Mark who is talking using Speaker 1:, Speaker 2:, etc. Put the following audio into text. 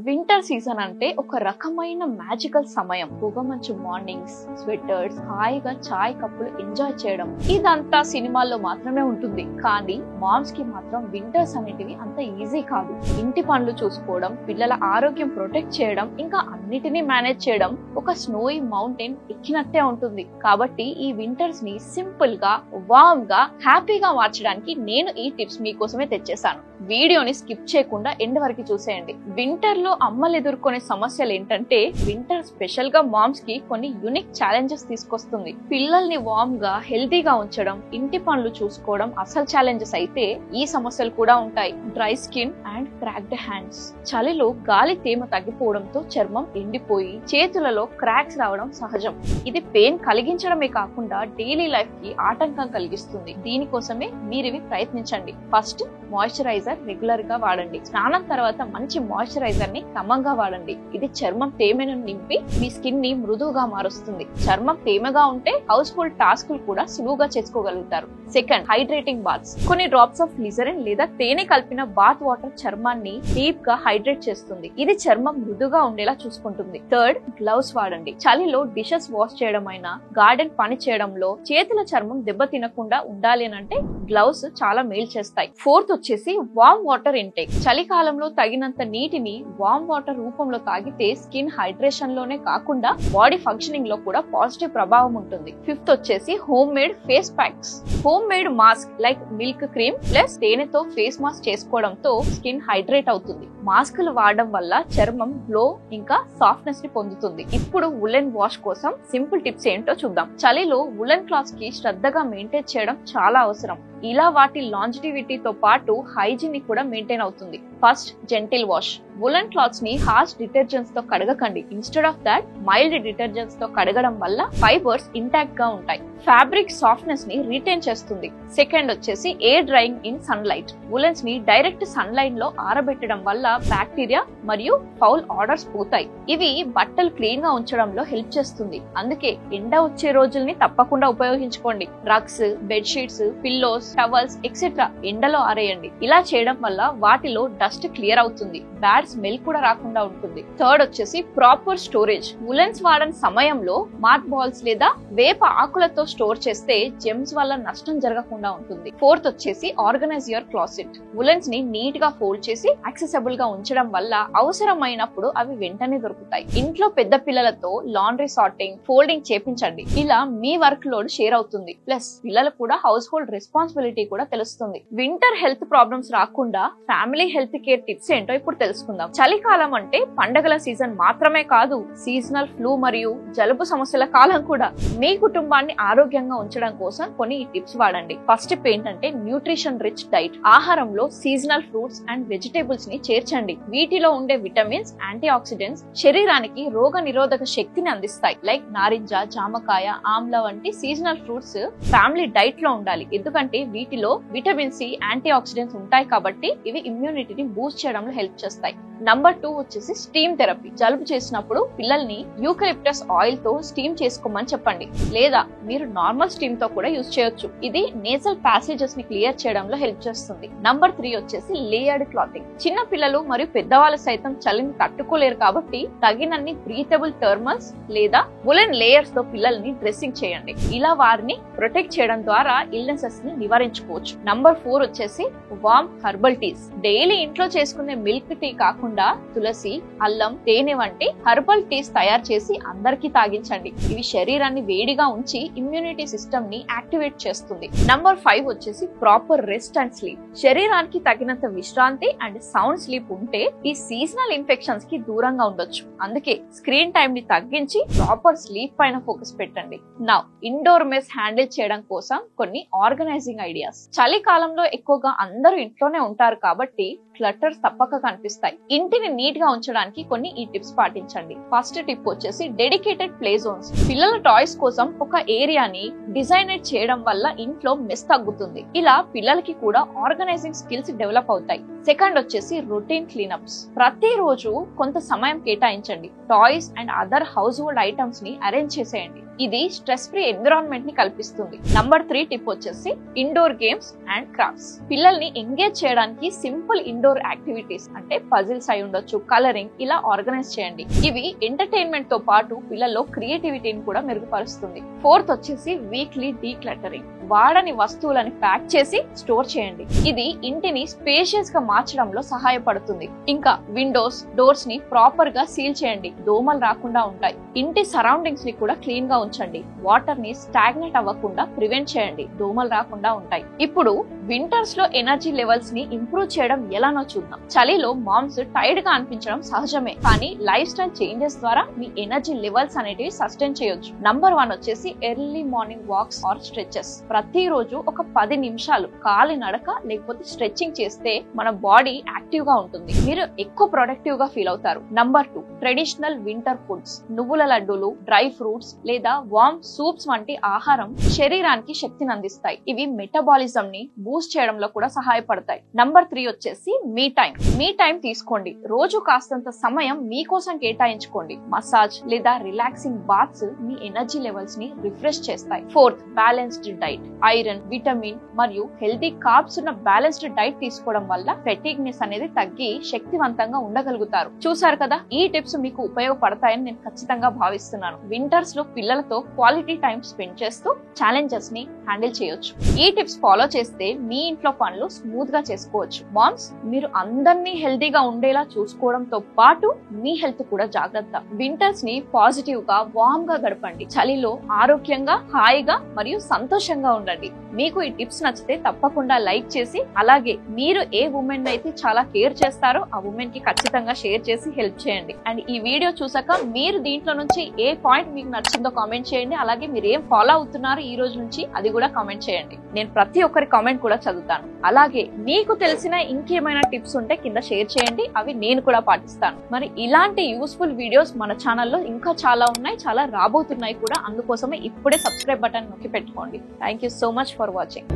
Speaker 1: Winter season అంటే ఒక రకమైన మ్యాజికల్ సమయం. పొగమంచు మార్నింగ్స్, స్వెటర్స్, హాయిగా చాయ్ కప్పులు ఎంజాయ్ చేయడం, ఇదంతా సినిమాల్లో మాత్రమే ఉంటుంది. కానీ మామ్స్ కి మాత్రం వింటర్స్ అనేటివి అంత ఈజీ కాదు. ఇంటి పనులు చూసుకోవడం, పిల్లల ఆరోగ్యం ప్రొటెక్ట్ చేయడం, ఇంకా అన్నిటినీ మేనేజ్ చేయడం ఒక స్నోయి మౌంటైన్ ఎక్కినట్టే ఉంటుంది. కాబట్టి ఈ వింటర్స్ ని సింపుల్ గా, వార్మ్ గా, హ్యాపీగా మార్చడానికి నేను ఈ టిప్స్ మీకోసమే తెచ్చేసాను. వీడియోని స్కిప్ చేయకుండా ఎండ్ వరకు చూసేయండి. వింటర్ లో అమ్మలు ఎదుర్కొనే సమస్యలు ఏంటంటే, వింటర్ స్పెషల్ గా మామ్స్ కి కొన్ని యూనిక్ ఛాలెంజెస్ తీసుకొస్తుంది. పిల్లల్ని వార్మ్ గా, హెల్తీగా ఉంచడం, ఇంటి పనులు చూసుకోవడం అసలు ఛాలెంజెస్ అయితే, ఈ సమస్యలు కూడా ఉంటాయి. Dry skin and cracked hands. చలిలో గాలి తేమ తగ్గిపోవడంతో చర్మం ఎండిపోయి చేతులలో క్రాక్స్ రావడం సహజం. ఇది పెయిన్ కలిగించడమే కాకుండా డైలీ లైఫ్ కి ఆటంకం కలిగిస్తుంది. దీనికోసమే మీరివి ప్రయత్నించండి. ఫస్ట్, మాయిశ్చరైజర్ రెగ్యులర్ గా వాడండి. స్నానం తర్వాత మంచి మాయిశ్చరైజర్ ని క్రమంగా వాడండి. ఇది చర్మం తేమను నింపి మీ స్కిన్ ని మృదువుగా మారుస్తుంది. చర్మం తేమగా ఉంటే హౌస్ హోల్డ్ టాస్కులు కూడా సులువుగా చేసుకోగలుగుతారు. Second, hydrating baths. కొన్ని డ్రాప్స్ ఆఫ్ గ్లిజరిన్ లేదా తేనె కలిపిన బాత్ వాటర్ చర్మాన్ని డీప్ గా హైడ్రేట్ చేస్తుంది. ఇది చర్మం మృదుగా ఉండేలా చూసుకుంటుంది. థర్డ్, గ్లౌస్ వాడండి. చలిలో డిషెస్ వాష్ చేయడం అయినా, గార్డెన్ పని చేయడంలో చేతుల చర్మం దెబ్బ తినకుండా ఉండాలి అంటే గ్లౌస్ చాలా మేలు చేస్తాయి. ఫోర్త్ వచ్చేసి వార్మ్ వాటర్ ఇంటేక్. చలికాలంలో తగినంత నీటిని వార్మ్ వాటర్ రూపంలో తాగితే స్కిన్ హైడ్రేషన్ లోనే కాకుండా బాడీ ఫంక్షనింగ్ లో కూడా పాజిటివ్ ప్రభావం ఉంటుంది. ఫిఫ్త్ వచ్చేసి homemade face packs. Homemade mask like milk cream plus తేనెతో ఫేస్ మాస్క్ చేసుకోవడంతో స్కిన్ హైడ్రేట్ అవుతుంది. మాస్కులు వాడడం వల్ల చర్మం గ్లో ఇంకా సాఫ్ట్నెస్ ని పొందుతుంది. ఇప్పుడు వులెన్ వాష్ కోసం సింపుల్ టిప్స్ ఏంటో చూద్దాం. చలిలో వులెన్ క్లాత్స్ కి శ్రద్ధగా మెయింటైన్ చేయడం చాలా అవసరం. ఇలా వాటి లాంజిటివిటీతో పాటు హైజీన్ ని కూడా మెయింటైన్ అవుతుంది. First, gentle wash. Woollen clothes ని హార్ష్ డిటర్జెంట్స్ తో కడగకండి. Instead of that mild detergents తో కడగడం వల్ల ఫైబర్స్ ఇంటాక్ట్ గా ఉంటాయి. ఫ్యాబ్రిక్ సాఫ్ట్నెస్ ని రిటైన్ చేస్తుంది. సెకండ్ వచ్చేసి air drying in sunlight. Woollens ని డైరెక్ట్ సన్లైట్ లో ఆరబెట్టడం వల్ల బ్యాక్టీరియా మరియు ఫౌల్ ఆర్డర్స్ పోతాయి. ఇవి బట్టలు క్లీన్ గా ఉంచడంలో హెల్ప్ చేస్తుంది. అందుకే ఎండ వచ్చే రోజుల్ని తప్పకుండా ఉపయోగించుకోండి. రగ్స్, bed sheets, pillows, towels etcetera ఎండలో ఆరేయండి. ఇలా చేయడం వల్ల వాటిలో డస్ట్ క్లియర్ అవుతుంది. బ్యాడ్ స్మెల్ కూడా రాకుండా ఉంటుంది. థర్డ్ వచ్చేసి ప్రాపర్ స్టోరేజ్. వులెన్స్ వాడని సమయంలో మాత్ బాల్స్ లేదా వేప ఆకులతో స్టోర్ చేస్తే జెమ్స్ వల్ల నష్టం జరగకుండా ఉంటుంది. ఫోర్త్ వచ్చేసి ఆర్గనైజ్ యువర్ క్లాసెట్. వులెన్స్ ని నీట్ గా ఫోల్డ్ చేసి యాక్సెసిబుల్ గా ఉంచడం వల్ల అవసరమైనప్పుడు అవి వెంటనే దొరుకుతాయి. ఇంట్లో పెద్ద పిల్లలతో లాండ్రీ సార్టింగ్, ఫోల్డింగ్ చేపించండి. ఇలా మీ వర్క్ లోడ్ షేర్ అవుతుంది. ప్లస్ పిల్లలకు కూడా హౌస్ హోల్డ్ రెస్పాన్సిబిలిటీ కూడా తెలుస్తుంది. వింటర్ హెల్త్ ప్రాబ్లమ్స్ రాకుండా ఫ్యామిలీ హెల్త్ కేర్ టిప్స్ ఏంటో ఇప్పుడు తెలుసుకుందాం. చలికాలం అంటే పండగల సీజన్ మాత్రమే కాదు, సీజనల్ ఫ్లూ మరియు జలుబు సమస్యల కాలం కూడా. మీ కుటుంబాన్ని ఆరోగ్యంగా ఉంచడం కోసం కొన్ని టిప్స్ వాడండి. ఫస్ట్ టిప్ ఏంటంటే న్యూట్రిషన్ రిచ్ డైట్. ఆహారంలో సీజనల్ ఫ్రూట్స్ అండ్ వెజిటేబుల్స్ ని చేర్చండి. వీటిలో ఉండే విటమిన్స్, యాంటీ ఆక్సిడెంట్స్ శరీరానికి రోగ నిరోధక శక్తిని అందిస్తాయి. లైక్ నారింజ, జామకాయ, ఆమ్ల వంటి సీజనల్ ఫ్రూట్స్ ఫ్యామిలీ డైట్ లో ఉండాలి. ఎందుకంటే వీటిలో విటమిన్ సి, యాంటీ ఆక్సిడెంట్స్ ఉంటాయి కాబట్టి ఇవి ఇమ్యూనిటీని బూస్ట్ చేయడంలో హెల్ప్ చేస్తాయి. నంబర్ 2 వచ్చేసి స్టీమ్ థెరపీ. జలుబు చేసినప్పుడు పిల్లల్ని యూకలిప్టస్ ఆయిల్ తో స్టీమ్ చేసుకోమని చెప్పండి. లేదా మీరు నార్మల్ స్టీమ్ తో కూడా యూజ్ చేయొచ్చు. ఇది నేసల్ ప్యాసేజెస్ ని క్లియర్ చేయడంలో హెల్ప్ చేస్తుంది. నంబర్ 3 వచ్చేసి లేయర్డ్ క్లాతింగ్. చిన్న పిల్లలు మరియు పెద్దవాళ్ళు సైతం చలిని తట్టుకోలేరు కాబట్టి తగినన్ని బ్రీతబుల్ థర్మల్స్ లేదా వులెన్ లేయర్స్ తో పిల్లల్ని డ్రెస్సింగ్ చేయండి. ఇలా వారిని ప్రొటెక్ట్ చేయడం ద్వారా ఇల్నెసెస్ ని నివారించుకోవచ్చు. నంబర్ 4 వచ్చేసి వార్మ్ హెర్బల్ టీస్. డైలీ ఇంట్లో చేసుకునే మిల్క్ టీ కాకుండా తులసి, అల్లం, తేనె వంటి హెర్బల్ టీస్ తయారు చేసి అందరికీ తాగించండి. ఇవి శరీరాన్ని వేడిగా ఉంచి ఇమ్యూనిటీ సిస్టమ్ ని యాక్టివేట్ చేస్తుంది. నంబర్ 5 వచ్చేసి ప్రాపర్ రెస్ట్ అండ్ స్లీప్. శరీరానికి తగినంత విశ్రాంతి అండ్ సౌండ్ స్లీప్ ఉంటే ఈ సీజనల్ ఇన్ఫెక్షన్స్ కి దూరంగా ఉండొచ్చు. అందుకే స్క్రీన్ టైం ని తగ్గించి ప్రాపర్ స్లీప్ పైన ఫోకస్ పెట్టండి. నౌ ఇండోర్ మెస్ హ్యాండిల్ చేయడం కోసం కొన్ని ఆర్గనైజింగ్ ఐడియాస్. చలికాలంలో ఎక్కువగా అందరూ ఇంట్లోనే ఉంటారు కాబట్టి క్లటర్స్ తప్పక కనిపిస్తాయి. ఇంటిని నీట్ గా ఉంచడానికి కొన్ని ఈ టిప్స్ పాటించండి. ఫస్ట్ టిప్ వచ్చేసి డెడికేటెడ్ ప్లే జోన్స్. పిల్లల టాయ్స్ కోసం ఒక ఏరియాని డిజైనేట్ చేయడం వల్ల ఇంట్లో మెస్ తగ్గుతుంది. ఇలా పిల్లలకి కూడా ఆర్గనైజింగ్ స్కిల్స్ డెవలప్ అవుతాయి. సెకండ్ వచ్చేసి రొటీన్ క్లీనప్స్. ప్రతి రోజు కొంత సమయం కేటాయించండి. Toys and other house hold items ని అరేంజ్ చేసేయండి. ఇది స్ట్రెస్ ఫ్రీ ఎన్విరాన్మెంట్ ని కల్పిస్తుంది. నంబర్ 3 టిప్ వచ్చేసి ఇండోర్ గేమ్స్ అండ్ క్రాఫ్ట్స్. పిల్లల్ని ఎంగేజ్ చేయడానికి సింపుల్ ఇండోర్ అవుట్డోర్ యాక్టివిటీస్ అంటే పజిల్స్ అయి ఉండొచ్చు, కలరింగ్, ఇలా ఆర్గనైజ్ చేయండి. ఇవి ఎంటర్టైన్మెంట్ తో పాటు పిల్లల్లో క్రియేటివిటీని కూడా మెరుగుపరుస్తుంది. ఫోర్త్ వచ్చేసి వీక్లీ డీక్లటరింగ్. వాడని వస్తువులని ప్యాక్ చేసి స్టోర్ చేయండి. ఇది ఇంటిని స్పేషియస్ గా మార్చడంలో సహాయపడుతుంది. ఇంకా విండోస్, డోర్స్ ని ప్రాపర్ గా సీల్ చేయండి. దోమలు రాకుండా ఉంటాయి. ఇంటి సరౌండింగ్స్ ని కూడా క్లీన్ గా ఉంచండి. వాటర్ ని స్టాగ్నెట్ అవ్వకుండా ప్రివెంట్ చేయండి. దోమలు రాకుండా ఉంటాయి. ఇప్పుడు వింటర్స్ లో ఎనర్జీ లెవెల్స్ ని ఇంప్రూవ్ చేయడం ఎలానో చూద్దాం. చలిలో మామ్స్ టైర్డ్ గా అనిపించడం సహజమే, కానీ లైఫ్ స్టైల్ చేంజెస్ ద్వారా మీ ఎనర్జీ లెవెల్స్ అనేటివి సస్టైన్ చేయొచ్చు. నంబర్ 1 వచ్చేసి early morning walks or stretches. ప్రతిరోజు ఒక 10 నిమిషాలు కాలి నడక లేకపోతే స్ట్రెచింగ్ చేస్తే మన బాడీ యాక్టివ్ గా ఉంటుంది. మీరు ఎక్కువ ప్రొడక్టివ్ గా ఫీల్ అవుతారు. Number 2 traditional winter foods. నువ్వుల లడ్డూలు, డ్రై ఫ్రూట్స్ లేదా వార్మ్ సూప్స్ వంటి ఆహారం శరీరానికి శక్తిని అందిస్తాయి. ఇవి మెటబాలిజం ని బూస్ట్ చేయడంలో కూడా సహాయపడతాయి. నంబర్ 3 వచ్చేసి మీ టైం తీసుకోండి. రోజు కాస్తంత సమయం మీకోసం కేటాయించుకోండి. మసాజ్ లేదా రిలాక్సింగ్ బాత్స్ మీ ఎనర్జీ లెవెల్స్ ని రిఫ్రెష్ చేస్తాయి. Fourth, balanced diet. Iron, vitamin మరియు హెల్తీ కార్బ్స్ ఉన్న బ్యాలెన్స్డ్ డైట్ తీసుకోవడం వల్ల ఫెటిగ్నెస్ అనేది తగ్గి శక్తివంతంగా ఉండగలుగుతారు. చూసారు కదా, ఈ టిప్స్ మీకు ఉపయోగపడతాయని నేను ఖచ్చితంగా భావిస్తున్నాను. వింటర్స్ లో పిల్లలతో క్వాలిటీ టైం స్పెండ్ చేస్తూ ఛాలెంజెస్ ని హ్యాండిల్ చేయొచ్చు. ఈ టిప్స్ ఫాలో చేస్తే మీ ఇంట్లో పనులు స్మూత్ గా చేసుకోవచ్చు. మామ్స్, మీరు అందరినీ హెల్తీగా ఉండేలా చూసుకోవడంతో పాటు మీ హెల్త్ కూడా జాగ్రత్త. వింటర్స్ ని పాజిటివ్ గా, వార్మ్ గా గడపండి. చలిలో ఆరోగ్యంగా, హాయిగా మరియు సంతోషంగా ఉండండి. మీకు ఈ టిప్స్ నచ్చితే తప్పకుండా లైక్ చేసి, అలాగే మీరు ఏ ఉమెన్ అయితే చాలా కేర్ చేస్తారో ఆ ఉమెన్ కి ఖచ్చితంగా షేర్ చేసి హెల్ప్ చేయండి. అండ్ ఈ వీడియో చూసాక మీరు దీంట్లో నుంచి ఏ పాయింట్ మీకు నచ్చిందో కామెంట్ చేయండి. అలాగే మీరు ఏం ఫాలో అవుతున్నారు ఈ రోజు నుంచి అది కూడా కామెంట్ చేయండి. నేను ప్రతి ఒక్కరి కామెంట్ కూడా చదువుతాను. అలాగే మీకు తెలిసిన ఇంకేమైనా టిప్స్ ఉంటే కింద షేర్ చేయండి. అవి నేను కూడా పాటిస్తాను. మరి ఇలాంటి యూస్ఫుల్ వీడియోస్ మన ఛానల్లో ఇంకా చాలా ఉన్నాయి, చాలా రాబోతున్నాయి కూడా. అందుకోసమే ఇప్పుడే సబ్స్క్రైబ్ బటన్ నొక్కి పెట్టుకోండి. Thank you so much for watching.